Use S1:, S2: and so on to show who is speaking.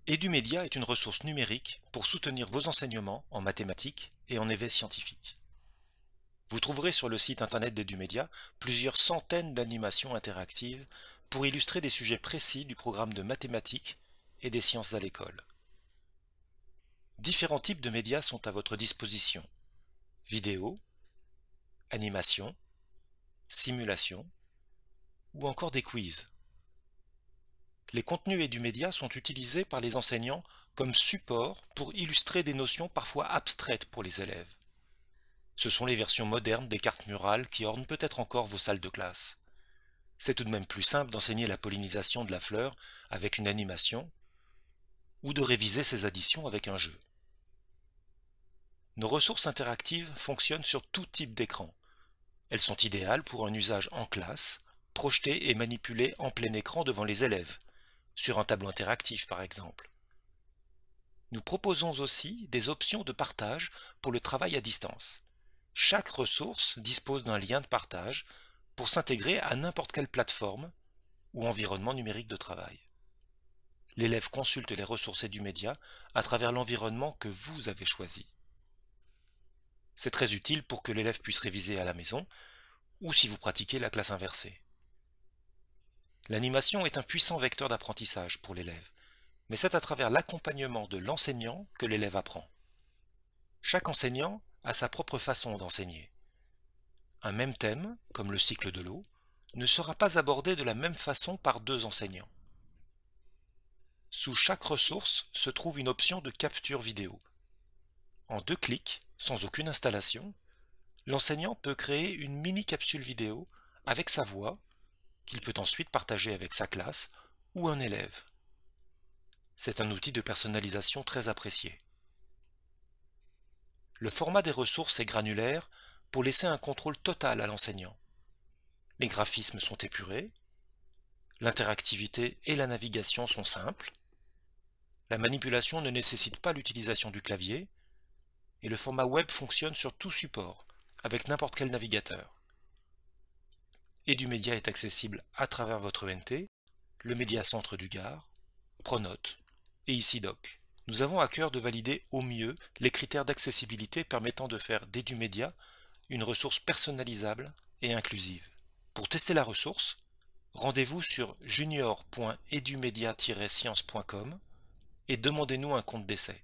S1: Edumedia est une ressource numérique pour soutenir vos enseignements en mathématiques et en éveil scientifique. Vous trouverez sur le site internet d'Edumedia plusieurs centaines d'animations interactives pour illustrer des sujets précis du programme de mathématiques et des sciences à l'école. Différents types de médias sont à votre disposition: vidéo, animation, simulation ou encore des quiz. Les contenus Edumedia sont utilisés par les enseignants comme support pour illustrer des notions parfois abstraites pour les élèves. Ce sont les versions modernes des cartes murales qui ornent peut-être encore vos salles de classe. C'est tout de même plus simple d'enseigner la pollinisation de la fleur avec une animation ou de réviser ses additions avec un jeu. Nos ressources interactives fonctionnent sur tout type d'écran. Elles sont idéales pour un usage en classe, projetées et manipulées en plein écran devant les élèves, sur un tableau interactif par exemple. Nous proposons aussi des options de partage pour le travail à distance. Chaque ressource dispose d'un lien de partage pour s'intégrer à n'importe quelle plateforme ou environnement numérique de travail. L'élève consulte les ressources Edumedia à travers l'environnement que vous avez choisi. C'est très utile pour que l'élève puisse réviser à la maison ou si vous pratiquez la classe inversée. L'animation est un puissant vecteur d'apprentissage pour l'élève, mais c'est à travers l'accompagnement de l'enseignant que l'élève apprend. Chaque enseignant a sa propre façon d'enseigner. Un même thème, comme le cycle de l'eau, ne sera pas abordé de la même façon par deux enseignants. Sous chaque ressource se trouve une option de capture vidéo. En 2 clics, sans aucune installation, l'enseignant peut créer une mini-capsule vidéo avec sa voix, qu'il peut ensuite partager avec sa classe ou un élève. C'est un outil de personnalisation très apprécié. Le format des ressources est granulaire pour laisser un contrôle total à l'enseignant. Les graphismes sont épurés, l'interactivité et la navigation sont simples, la manipulation ne nécessite pas l'utilisation du clavier, et le format web fonctionne sur tout support, avec n'importe quel navigateur. Edumedia est accessible à travers votre ENT, le Médiacentre du Gard, Pronote et ICIDOC. Nous avons à cœur de valider au mieux les critères d'accessibilité permettant de faire d'Edumedia une ressource personnalisable et inclusive. Pour tester la ressource, rendez-vous sur junior.edumedia-science.com et demandez-nous un compte d'essai.